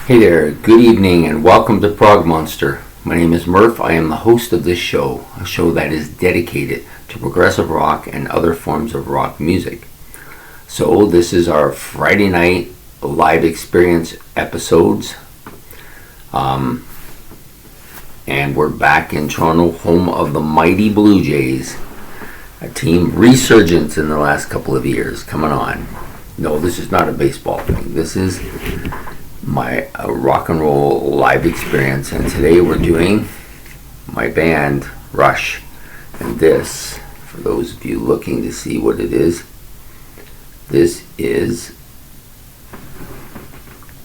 Hey there, good evening and welcome to Prog Monster. My name is Murph. I am the host of this show, a show that is dedicated to progressive rock and other forms of rock music. So this is our Friday night live experience episodes. And we're back in Toronto, home of the mighty Blue Jays, a team resurgence in the last couple of years. Coming on. No, this is not a baseball thing. This is my rock and roll live experience, and today we're doing my band Rush, and this, for those of you looking to see what it is, this is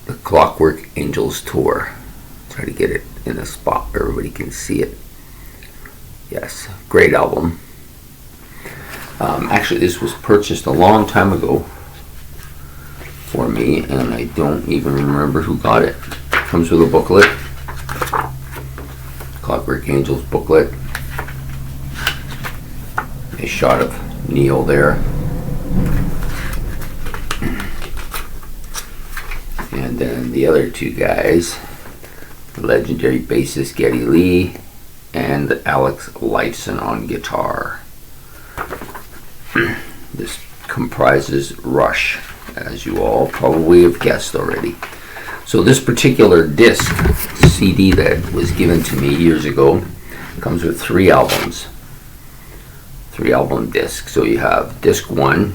the Clockwork Angels tour. Try to get it in a spot where everybody can see it. Yes, great album. Actually, this was purchased a long time ago for me, and I don't even remember who got it. Comes with a booklet, Clockwork Angels booklet. A shot of Neil there, and then the other two guys, the legendary bassist Geddy Lee and Alex Lifeson on guitar. This comprises Rush, as you all probably have guessed already. So this particular disc, CD that was given to me years ago, comes with 3 albums. 3 album discs. So you have disc 1,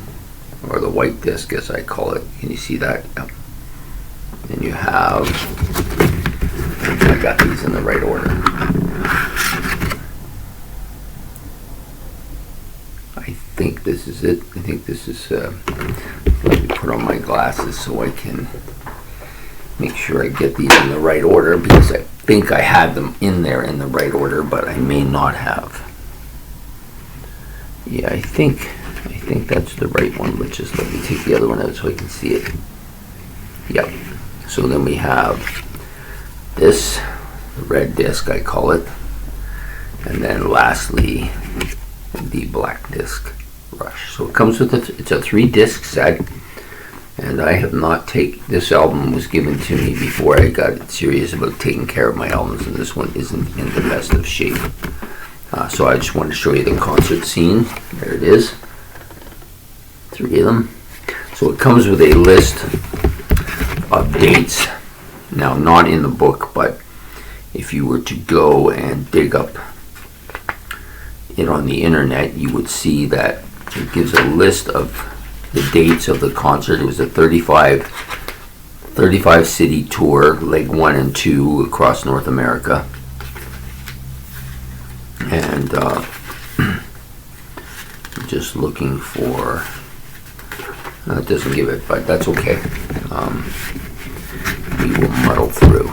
or the white disc as I call it. Can you see that? Yep. Then you have, I got these in the right order. I think this is it. I think this is, let me put on my glasses so I can make sure I get these in the right order, because I think I had them in there in the right order, but I may not have. Yeah, I think that's the right one, but just let me take the other one out so I can see it. Yep. So then we have this, the red disc I call it, and then lastly the black disc, Rush. So it comes with it's a 3-disc set, and I have not this album was given to me before I got serious about taking care of my albums, and this one isn't in the best of shape. So I just wanted to show you the concert scene. There it is, 3 of them. So it comes with a list of dates. Now, not in the book, but if you were to go and dig up it on the internet, you would see that it gives a list of the dates of the concert. It was a 35 city tour, leg 1 and 2 across North America, and I'm just looking for, it doesn't give it, but that's okay. We will muddle through,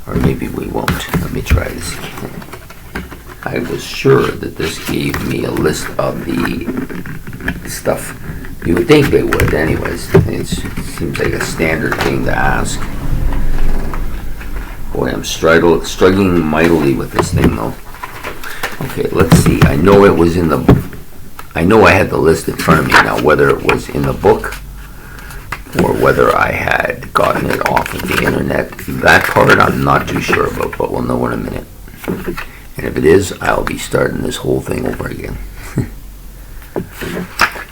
or maybe we won't. Let me try this again. I was sure that this gave me a list of the stuff. You would think they would, anyways. It seems like a standard thing to ask. Boy, I'm struggling mightily with this thing, though. Okay, let's see. I know it was in the. I know I had the list in front of me. Now, whether it was in the book or whether I had gotten it off of the internet, that part I'm not too sure about, but we'll know in a minute. And if it is, I'll be starting this whole thing over again.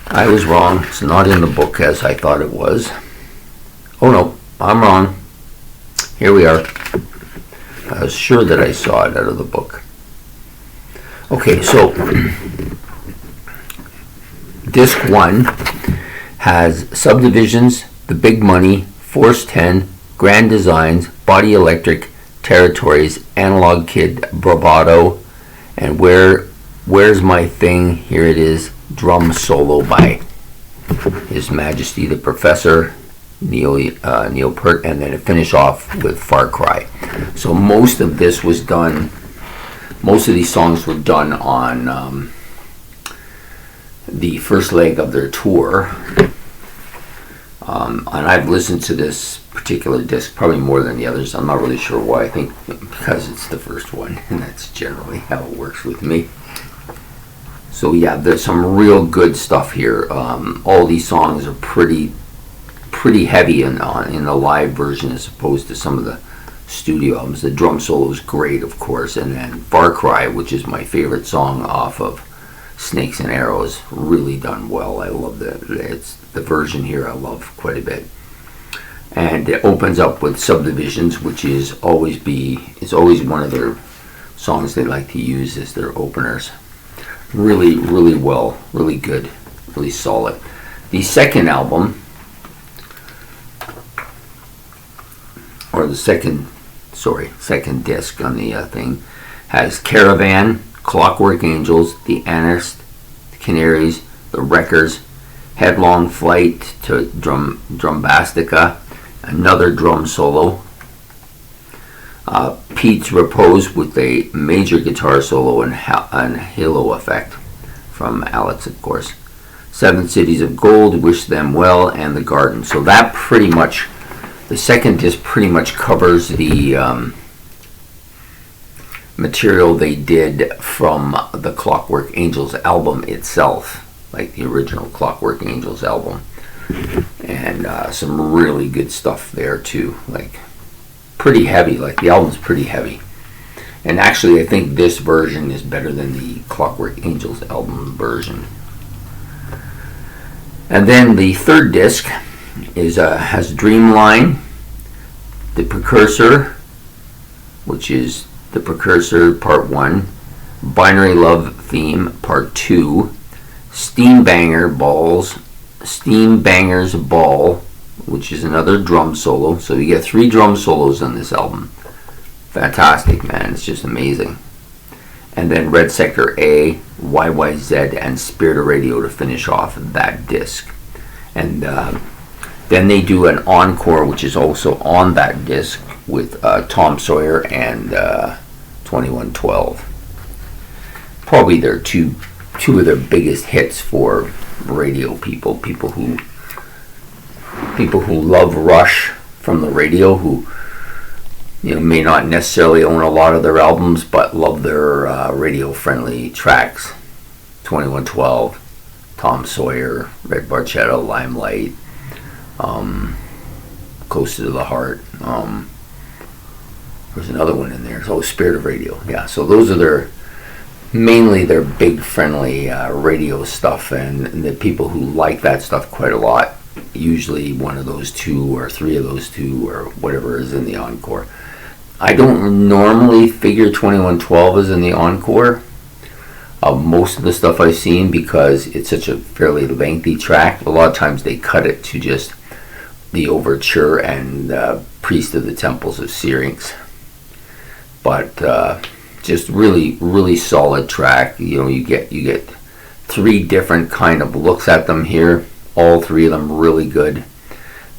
I was wrong. It's not in the book as I thought it was. Oh no, I'm wrong. Here we are. I was sure that I saw it out of the book. Okay, so disc 1 has Subdivisions, The Big Money, Force 10, Grand Designs, Body Electric, Territories, Analog Kid, Bravado, and Where's My Thing? Here it is, drum solo by His Majesty the Professor, Neil Peart, and then to finish off with Far Cry. So most of these songs were done on the first leg of their tour. And I've listened to this particular disc probably more than the others. I'm not really sure why. I think because it's the first one, and that's generally how it works with me. So yeah, there's some real good stuff here. All these songs are pretty pretty heavy in the live version as opposed to some of the studio albums. The drum solo is great, of course, and then Far Cry, which is my favorite song off of Snakes and Arrows, really done well. I love the version here. I love quite a bit. And it opens up with Subdivisions, which is always one of their songs they like to use as their openers. Really, really well, really good, really solid. The second album, or the second disc on the thing, has Caravan, Clockwork Angels, The Anarchists, The Canaries, The Wreckers, Headlong Flight to Drumbastica, another drum solo, Pete's Repose with a major guitar solo and halo effect from Alex, of course, Seven Cities of Gold, Wish Them Well, and The Garden. So that pretty much, the second disc pretty much covers the material they did from the Clockwork Angels album itself, like the original Clockwork Angels album. And some really good stuff there too, like pretty heavy, like the album's pretty heavy. And actually I think this version is better than the Clockwork Angels album version. And then the third disc has Dreamline, The Precursor, which is The Precursor Part 1, Binary Love Theme Part 2, Steam Bangers Ball, which is another drum solo. So you get 3 drum solos on this album. Fantastic, man. It's just amazing. And then Red Sector A, YYZ, and Spirit of Radio to finish off that disc. And then they do an encore, which is also on that disc, with Tom Sawyer and 2112. Probably their two of their biggest hits for radio people who love Rush from the radio, who may not necessarily own a lot of their albums but love their radio friendly tracks. 2112, Tom Sawyer, Red Barchetta, Limelight, Closer to the Heart. There's another one in there. Oh, Spirit of Radio. Yeah, so those are mainly their big friendly radio stuff, and the people who like that stuff quite a lot, usually one of those 2 or 3 of those 2 or whatever is in the encore. I don't normally figure 2112 is in the encore of most of the stuff I've seen, because it's such a fairly lengthy track. A lot of times they cut it to just the overture and Priest of the Temples of Syrinx. But just really, really solid track. You get 3 different kind of looks at them here. All 3 of them really good.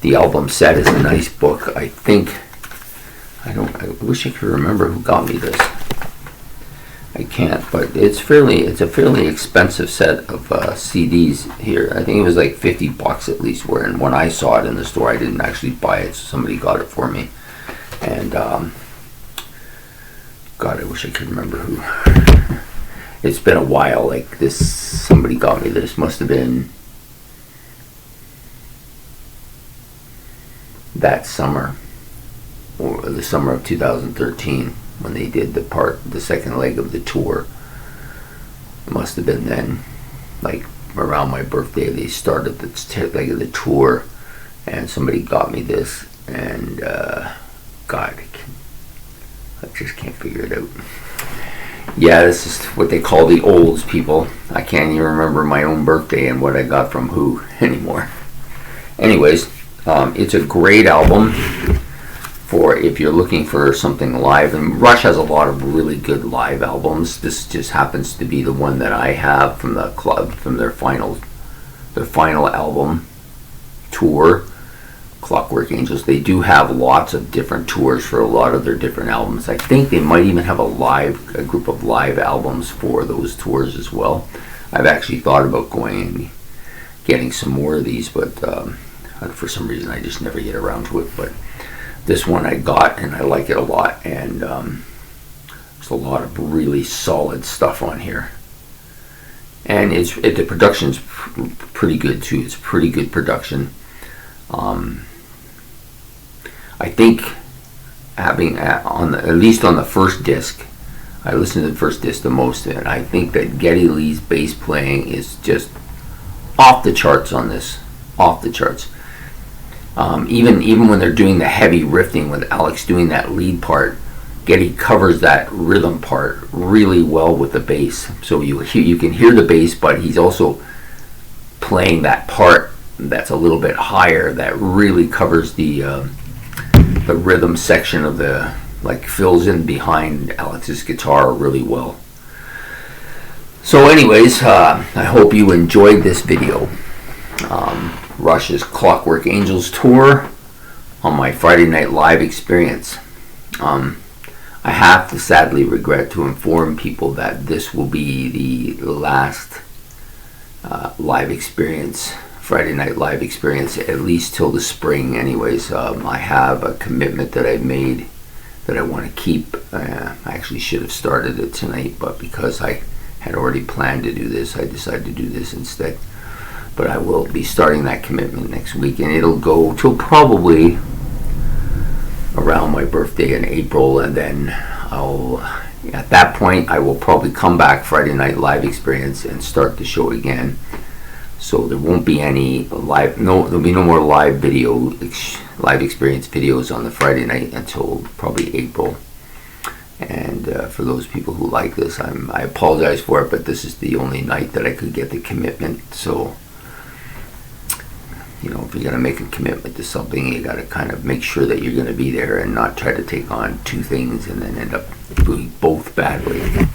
The album set is a nice book. I wish I could remember who got me this. I can't, but it's a fairly expensive set of CDs here. I think it was like $50 at least. When I saw it in the store, I didn't actually buy it. So somebody got it for me, and God, I wish I could remember who. It's been a while. Like this, somebody got me this. Must have been that summer, or the summer of 2013, when they did the second leg of the tour. It must have been then, like around my birthday, they started the leg of the tour, and somebody got me this, and God, I just can't figure it out. Yeah, this is what they call the olds, people. I can't even remember my own birthday and what I got from who anymore. Anyways, it's a great album for if you're looking for something live. And Rush has a lot of really good live albums. This just happens to be the one that I have from the club, from their final album tour, Clockwork Angels. They do have lots of different tours for a lot of their different albums. I think they might even have a group of live albums for those tours as well. I've actually thought about going and getting some more of these, but for some reason I just never get around to it. But this one I got, and I like it a lot, and there's a lot of really solid stuff on here. And the production's pretty good too. It's pretty good production. I think having at least on the first disc, I listened to the first disc the most, and I think that Geddy Lee's bass playing is just off the charts on this, off the charts. Even when they're doing the heavy riffing with Alex doing that lead part, Geddy covers that rhythm part really well with the bass. So you can hear the bass, but he's also playing that part that's a little bit higher that really covers the rhythm section of the, like, fills in behind Alex's guitar really well. So anyways, I hope you enjoyed this video. Rush's Clockwork Angels tour on my Friday Night Live experience. I have to sadly regret to inform people that this will be the last live experience, Friday Night Live experience, at least till the spring anyways. I have a commitment that I've made that I want to keep. I actually should have started it tonight, but because I had already planned to do this, I decided to do this instead. But I will be starting that commitment next week, and it'll go till probably around my birthday in April, and then at that point I will probably come back Friday Night Live experience and start the show again. So there won't be any live, there'll be no more live experience videos on the Friday night until probably April. And for those people who like this, I apologize for it, but this is the only night that I could get the commitment. So, you know, if you're going to make a commitment to something, you got to kind of make sure that you're going to be there and not try to take on two things and then end up doing both badly.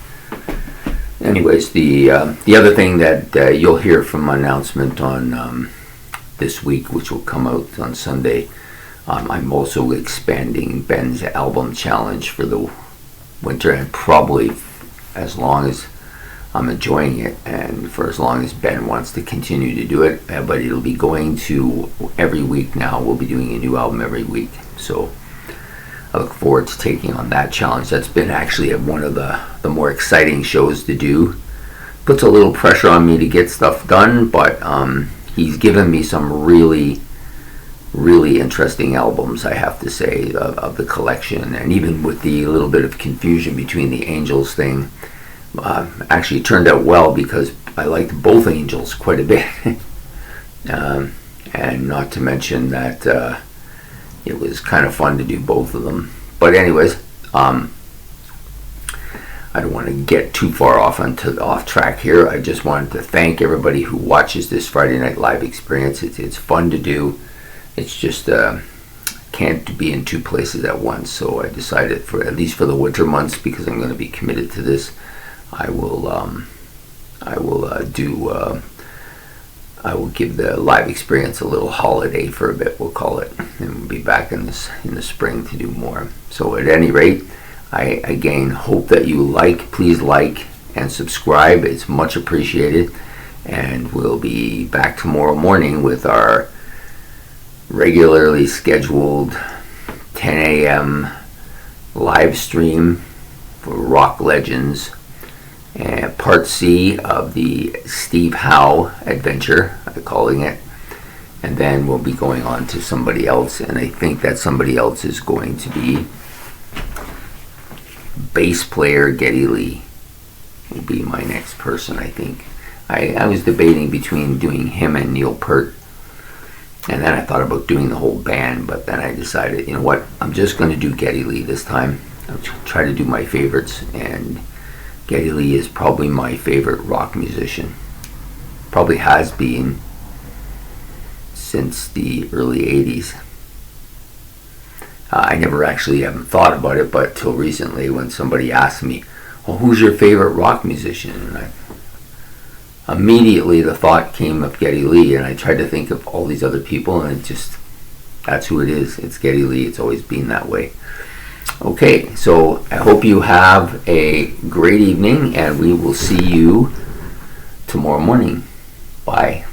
Anyways, the other thing that you'll hear from my announcement on this week, which will come out on Sunday, I'm also expanding Ben's album challenge for the winter, and probably as long as I'm enjoying it and for as long as Ben wants to continue to do it. But it'll be going to every week now. We'll be doing a new album every week. So I look forward to taking on that challenge. That's been actually one of the more exciting shows to do. Puts a little pressure on me to get stuff done, but he's given me some really interesting albums, I have to say, of the collection. And even with the little bit of confusion between the Angels thing, actually turned out well because I liked both Angels quite a bit. And not to mention that it was kind of fun to do both of them. But anyways, I don't want to get too far off track here. I just wanted to thank everybody who watches this Friday Night Live experience. It's fun to do. It's just can't be in two places at once. So I decided, for at least for the winter months, because I'm going to be committed to this, I will give the live experience a little holiday for a bit, we'll call it, and we'll be back in the spring to do more. So at any rate, I again hope that you please like and subscribe. It's much appreciated, and we'll be back tomorrow morning with our regularly scheduled 10 a.m. live stream for Rock Legends, and part C of the Steve Howe adventure, I'm calling it. And then we'll be going on to somebody else, and I think that somebody else is going to be bass player Geddy Lee. Will be my next person, I think. I was debating between doing him and Neil Peart, and then I thought about doing the whole band, but then I decided, you know what, I'm just going to do Geddy Lee this time. I'll try to do my favorites, and Geddy Lee is probably my favorite rock musician. Probably has been since the early 80s. I never actually haven't thought about it, but till recently when somebody asked me, well, who's your favorite rock musician? And immediately the thought came of Geddy Lee, and I tried to think of all these other people, and that's who it is. It's Geddy Lee. It's always been that way. Okay, so I hope you have a great evening, and we will see you tomorrow morning. Bye.